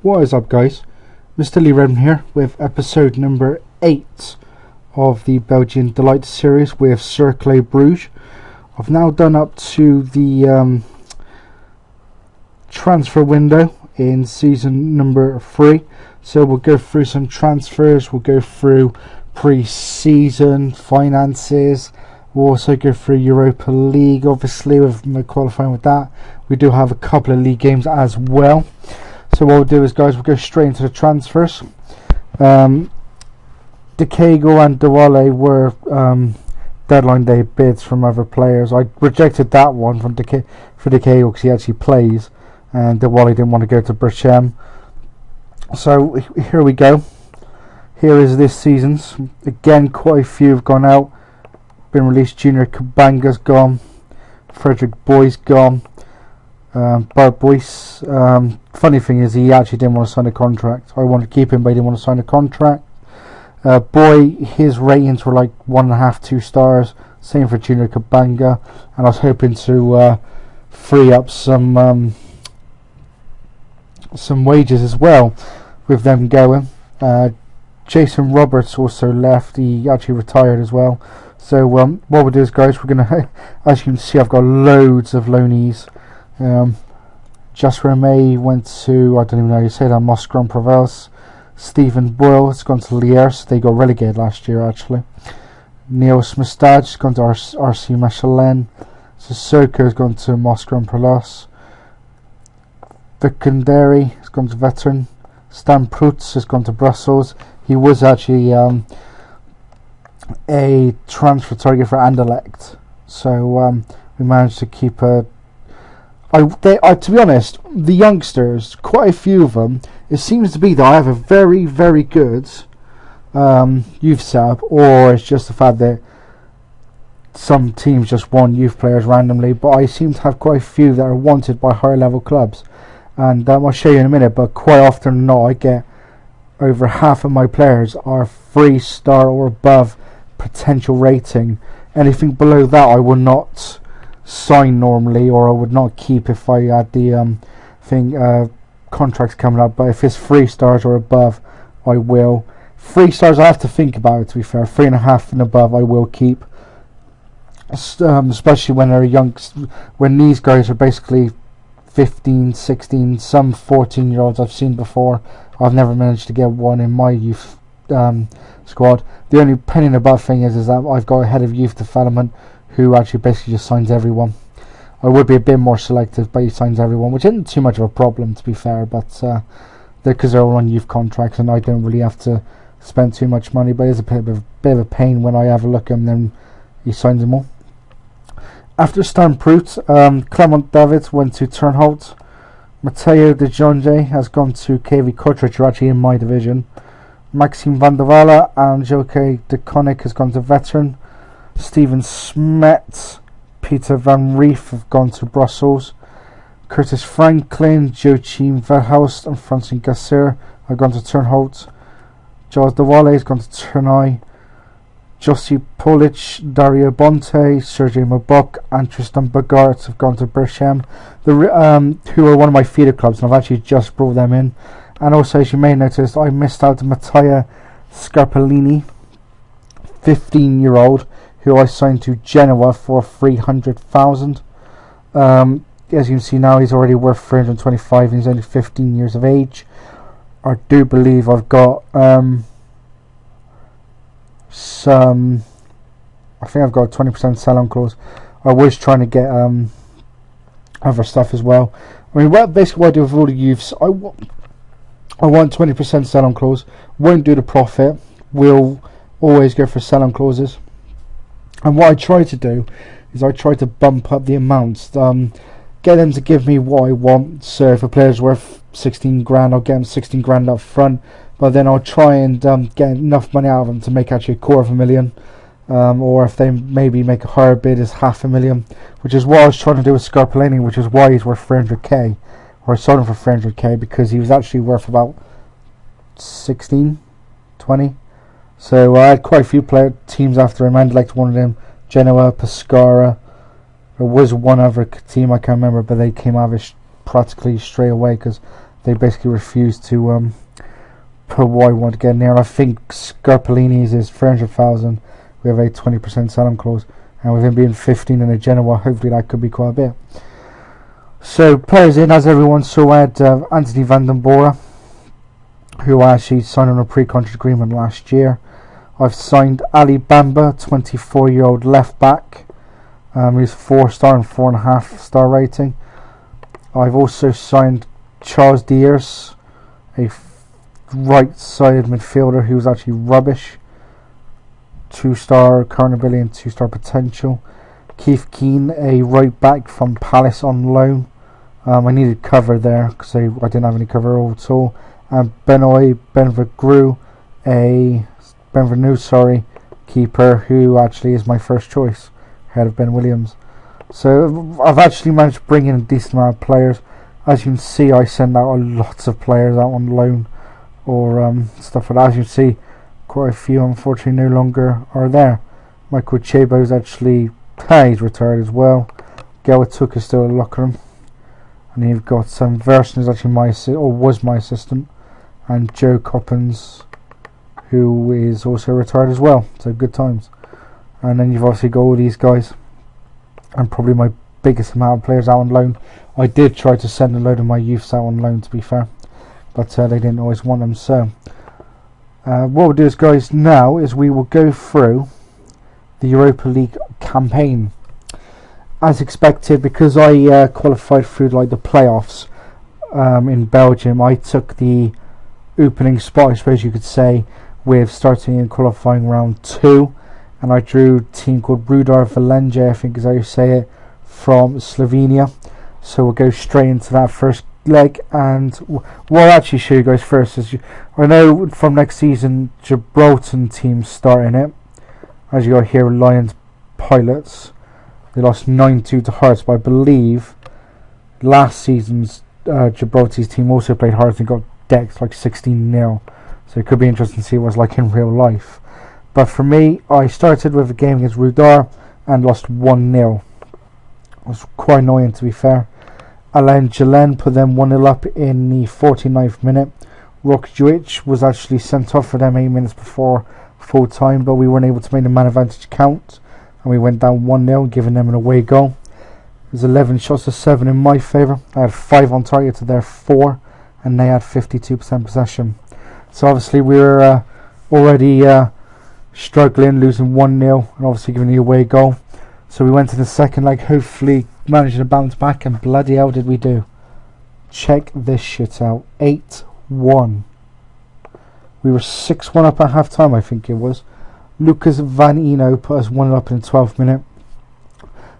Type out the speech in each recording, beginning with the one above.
What is up, guys? Mr. Lee Redmond here with episode number 8 of the Belgian Delight series with Cercle Bruges. I've now done up to the transfer window in season number 3, so we'll go through some transfers, we'll go through pre-season finances, we'll also go through Europa League, obviously with my qualifying with that. We do have a couple of league games as well. So what we'll do is, guys, we'll go straight into the transfers. Dekego and Diwali were deadline day bids from other players. I rejected that one from for Dekego because he actually plays, and Diwali didn't want to go to Berchem. So here we go. Here is this season's. Again, quite a few have gone out, been released. Junior Kabanga's gone. Frederick Boy's gone. Bart Boyce. Funny thing is, he actually didn't want to sign a contract. I wanted to keep him, but he didn't want to sign a contract. Boy, his ratings were like 1.5, 2 stars. Same for Junior Kabanga, and I was hoping to free up some wages as well with them going. Jason Roberts also left. He actually retired as well. So what we'll do is, guys, we're gonna, as you can see, I've got loads of loanees. Just Remy went to, I don't even know how you say that, Moscron Provence. Stephen Boyle has gone to Lierre. They got relegated last year, actually. Niels Mustad has gone to RC Michelin. Sissoko has gone to Moscron Provence. Viconderi has gone to Veteran. Stan Prutz has gone to Brussels. He was actually a transfer target for Anderlecht, so we managed to keep a. To be honest, the youngsters, quite a few of them, it seems to be that I have a very, very good youth setup, or it's just the fact that some teams just want youth players randomly, but I seem to have quite a few that are wanted by higher level clubs, and I'll show you in a minute, but quite often than not, I get over half of my players are 3-star or above potential rating. Anything below that I will not sign normally, or I would not keep if I had the contracts coming up. But if it's 3 stars or above, I will. 3 stars I have to think about it, to be fair. 3.5 and above I will keep, especially when they're young, when these guys are basically 15, 16, some 14-year-olds I've seen before. I've never managed to get one in my youth squad. The only penny in the butt thing is that I've got a head of youth development who actually basically just signs everyone. I would be a bit more selective, but he signs everyone, which isn't too much of a problem, to be fair, but because they're all on youth contracts and I don't really have to spend too much money, but it's a bit of a pain when I have a look at him and then he signs them all. After Stan Prout, Clement David went to Turnhout. Matteo De Jonge has gone to KV Kortrijk, who are actually in my division. Maxime Van der Walle and Joke De Konik has gone to Veteran. Steven Smet, Peter Van Reef have gone to Brussels. Curtis Franklin, Joachim Verhulst and Francine Gasser have gone to Turnhout. Charles De Walle has gone to Turnai. Josie Polic, Dario Bonte, Sergei Mabok and Tristan Bogart have gone to Berchem, who are one of my feeder clubs, and I've actually just brought them in. And also, as you may notice, I missed out Mattia Scarpellini, 15-year-old, who I signed to Genoa for 300,000. As you can see now, he's already worth 325 and he's only 15 years of age. I do believe I've got I think I've got a 20% sell-on clause. I was trying to get other stuff as well. I mean, basically what I do with all the youths, I want 20% sell-on clause. Won't do the profit. We'll always go for sell-on clauses. And what I try to do is I try to bump up the amounts, get them to give me what I want. So if a player's worth 16 grand, I'll get them 16 grand up front, but then I'll try and get enough money out of them to make actually $250,000, or if they maybe make a higher bid is $500,000, which is what I was trying to do with Scarpellini, which is why he's worth 300k, or I sold him for 300k because he was actually worth about 16, 20. So I had quite a few teams after him. Anderlecht wanted him, Genoa, Pescara. There was one other team I can't remember, but they came out of it practically straight away because they basically refused to put what I want to get in there. I think Scarpellini's is 300,000. We have a 20% sell-on clause, and with him being 15 in a Genoa, hopefully that could be quite a bit. So players in, as everyone saw, I had Anthony Van den Bora, who I actually signed on a pre-contract agreement last year. I've signed Ali Bamba, 24-year-old left back. He's 4-star and 4.5-star rating. I've also signed Charles Diers, a right-sided midfielder who was actually rubbish. 2-star current ability and 2-star potential. Keith Keane, a right back from Palace on loan. I needed cover there because I didn't have any cover at all. And Benoit Benvergru, keeper, who actually is my first choice, ahead of Ben Williams. So I've actually managed to bring in a decent amount of players. As you can see, I send out lots of players out on loan or stuff like that. As you can see, quite a few unfortunately no longer are there. Michael Chebo's actually, he's retired as well. Gelatook is still a locker room. And you've got Sam Versen, who's actually was my assistant, and Joe Coppens, who is also retired as well. So good times. And then you've obviously got all these guys, and probably my biggest amount of players out on loan. I did try to send a load of my youths out on loan, to be fair, but they didn't always want them. So what we'll do is, guys, now is we will go through the Europa League campaign. As expected, because I qualified through like the playoffs in Belgium, I took the opening spot, I suppose you could say, with starting in qualifying round 2, and I drew a team called Rudar Velenge, I think is how you say it, from Slovenia. So we'll go straight into that first leg, and what I'll actually show you guys first is, I know from next season Gibraltar team's starting it. As you got here, Lions Pilots. They lost 9-2 to Hearts, but I believe last season's Gibraltar's team also played Hearts and got decked like 16-0. So it could be interesting to see what it's like in real life. But for me, I started with a game against Rudar and lost 1-0. It was quite annoying, to be fair. Alain Jalen put them 1-0 up in the 49th minute. Rock Juic was actually sent off for them 8 minutes before full time, but we weren't able to make the man advantage count, and we went down 1-0, giving them an away goal. It was 11 shots to 7 in my favour. I had 5 on target to their 4, and they had 52% possession. So obviously we were already struggling, losing 1-0, and obviously giving the away goal. So we went to the second leg, hopefully managing to bounce back, and bloody hell did we do. Check this shit out. 8-1. We were 6-1 up at half time, I think it was. Lucas Van Eno put us 1-0 up in the 12th minute.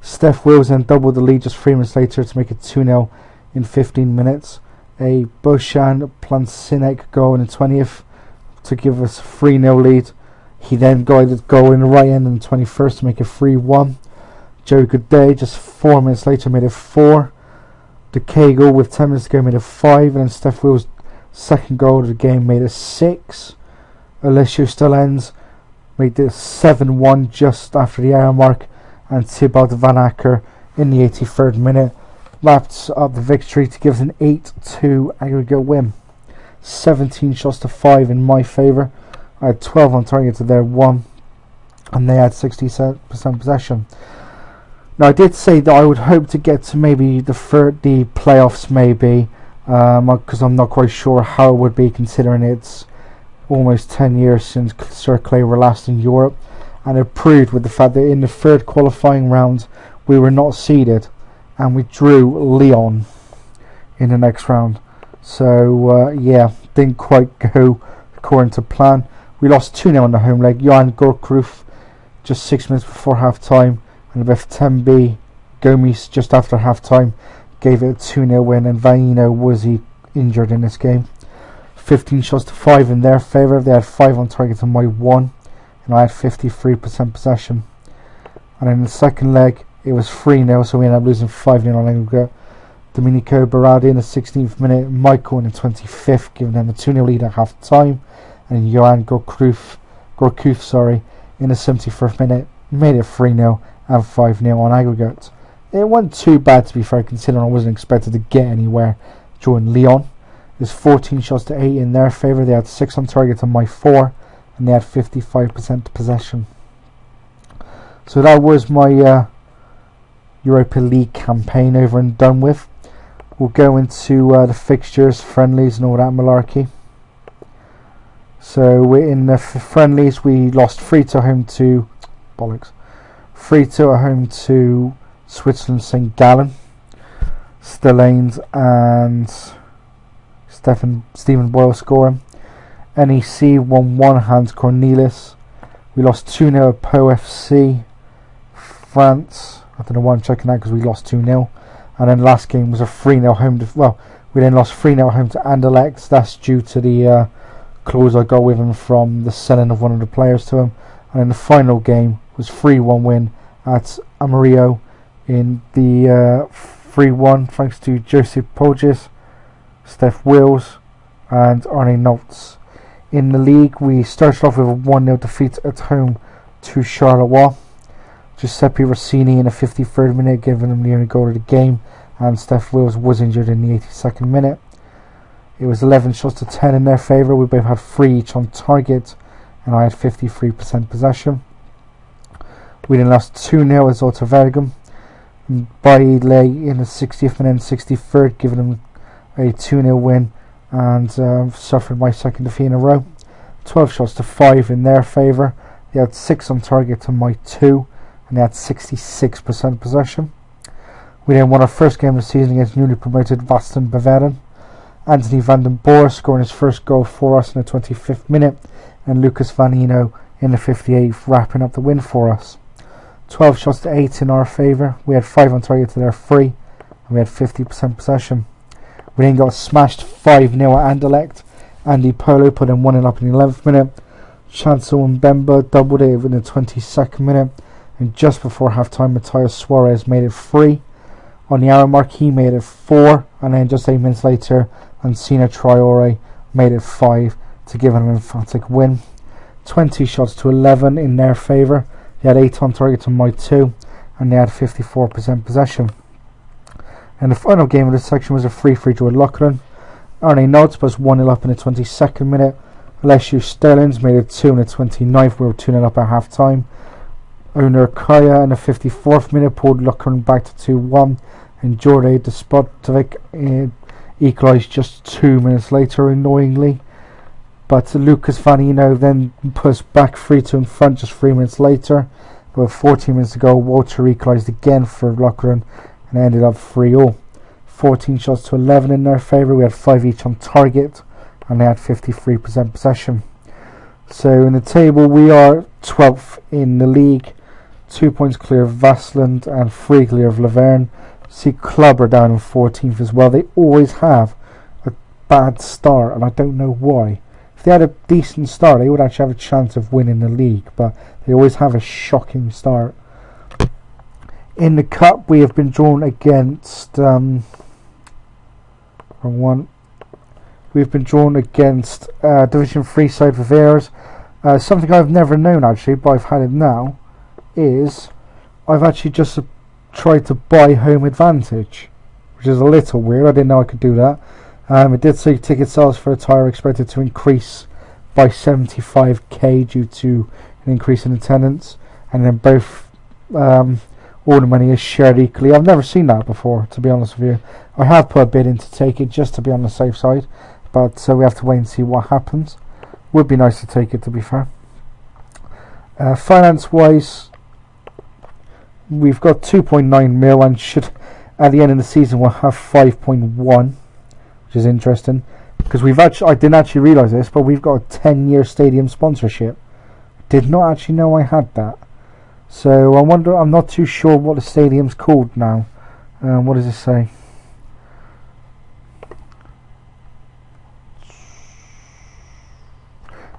Steph Wills then doubled the lead just 3 minutes later to make it 2-0 in 15 minutes. A Boshan Plansinek goal in the 20th to give us a 3-0 lead. He then got a goal in the right end in the 21st to make it 3-1. Joe Gooday just 4 minutes later made it 4. De Kegel with 10 minutes to go made it 5, and then Steph Wills' second goal of the game made it 6. Alessio Stellens made it 7-1 just after the hour mark, and Thibaut Van Acker in the 83rd minute wrapped up the victory to give us an 8-2 aggregate win. 17 shots to 5 in my favour. I had 12 on target to their 1, and they had 60% possession. Now I did say that I would hope to get to maybe the playoffs, maybe, because I'm not quite sure how it would be, considering it's almost 10 years since Sir Clay were last in Europe, and it proved with the fact that in the third qualifying round we were not seeded, and we drew Lyon in the next round. So yeah, didn't quite go according to plan. We lost 2-0 on the home leg. Johan Gorkruf just 6 minutes before half time, and Beftembi Gomes just after half time gave it a 2-0 win, and Vaino was injured in this game. 15 shots to 5 in their favour. They had 5 on target to my 1, and I had 53% possession. And in the second leg it was 3-0, so we ended up losing 5-0 on aggregate. Domenico Berardi in the 16th minute, Michael in the 25th, giving them a 2-0 lead at half time, and Johan Gorkuf in the 71st minute made it 3-0 and 5-0 on aggregate. It wasn't too bad, to be fair, considering I wasn't expected to get anywhere during Lyon. There's 14 shots to 8 in their favour. They had 6 on target to my 4, and they had 55% possession. So that was my Europa League campaign over and done with. We'll go into the fixtures, friendlies and all that malarkey. So we're in the friendlies. We lost 3-2 at home to 3-2 at home to Switzerland St Gallen. Stellanes and Stephen Boyle scoring. NEC 1-1 Hans Cornelis. We lost 2-0 at Po FC. France. I don't know why I'm checking that because we lost 2-0. And then last game was a 3-0 home to, we then lost 3-0 home to Anderlecht. That's due to the clause I got with him from the selling of one of the players to him. And then the final game was 3-1 win at Amarillo in the 3-1 thanks to Joseph Pogis, Steph Wills and Arne Nolts. In the league we started off with a 1-0 defeat at home to Charleroi. Giuseppe Rossini in the 53rd minute giving them the only goal of the game, and Steph Wills was injured in the 82nd minute. It was 11 shots to 10 in their favour. We both had 3 each on target, and I had 53% possession. We then lost 2-0 as Otto Vergam. Bailey in the 60th and then 63rd giving them a 2-0 win, and suffered my second defeat in a row. 12 shots to 5 in their favour. They had 6 on target to my 2, and they had 66% possession. We then won our first game of the season against newly promoted Vaslin Beveren. Anthony van den Boer scoring his first goal for us in the 25th minute, and Lucas Vanino in the 58th wrapping up the win for us. 12 shots to 8 in our favour. We had 5 on target to their 3, and we had 50% possession. We then got smashed 5-0 at Anderlecht. Andy Polo put in 1-0 up in the 11th minute. Chancel Mbemba doubled it in the 22nd minute, and just before half time Matthias Suarez made it 3. On the hour mark he made it 4, and then just 8 minutes later Ancina Traore made it 5 to give them an emphatic win. 20 shots to 11 in their favour. They had 8 on target to my 2, and they had 54% possession. And the final game of this section was a 3-3 draw at Lochran. Arne Nods was 1-0 up in the 22nd minute. Alessio Sterlings made it 2 in the 29th. We were 2-0 up at half time. Owner Kaya in the 54th minute pulled Lochran back to 2-1, and Jorge Despotovic equalised just 2 minutes later, annoyingly. But Lucas Vanino then pushed back 3-2 in front just 3 minutes later. But with 14 minutes to go, Walter equalised again for Lochran and ended up 3-0. 14 shots to 11 in their favour. We had 5 each on target, and they had 53% possession. So in the table we are 12th in the league, 2 points clear of Vassland and 3 clear of Laverne. See, Club are down in 14th as well. They always have a bad start, and I don't know why. If they had a decent start, they would actually have a chance of winning the league, but they always have a shocking start. In the cup, we have been drawn against We've been drawn against Division 3 side Viveras. Something I've never known actually, but I've had it now, is I've actually just tried to buy home advantage, which is a little weird. I didn't know I could do that. It did say ticket sales for a tire expected to increase by 75k due to an increase in attendance, and then both all the money is shared equally. I've never seen that before, to be honest with you. I have put a bid in to take it just to be on the safe side, but so we have to wait and see what happens. Would be nice to take it, to be fair. Finance wise, we've got 2.9 mil, and should at the end of the season we'll have 5.1, which is interesting because I didn't actually realise this, but we've got a 10-year stadium sponsorship. Did not actually know I had that. So I wonder, I'm not too sure what the stadium's called now. What does it say?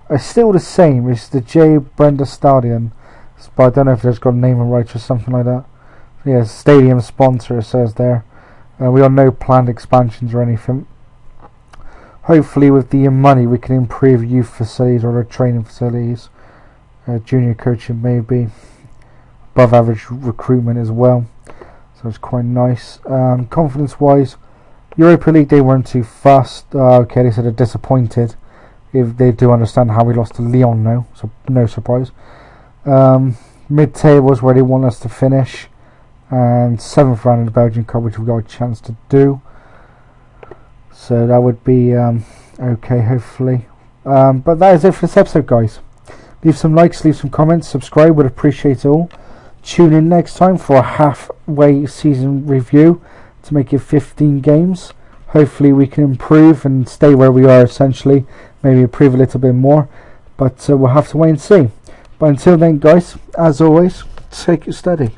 It's still the same. It's the J. Brenda Stadion, but I don't know if there's got a name and rights or something like that. Yeah, stadium sponsor, it says there. We have no planned expansions or anything. Hopefully with the money we can improve youth facilities or training facilities. Junior coaching maybe. Above average recruitment as well. So it's quite nice. Confidence wise, Europa League, they weren't too fast. Okay, they said they're disappointed. If they do understand how we lost to Lyon now, so no surprise. Mid-table is where they want us to finish, and 7th round in the Belgian Cup, which we've got a chance to do. So that would be okay, hopefully. But that is it for this episode, guys. Leave some likes, leave some comments, subscribe, would appreciate it all. Tune in next time for a halfway season review to make it 15 games. Hopefully we can improve and stay where we are essentially. Maybe improve a little bit more. But we'll have to wait and see. But until then, guys, as always, take it steady.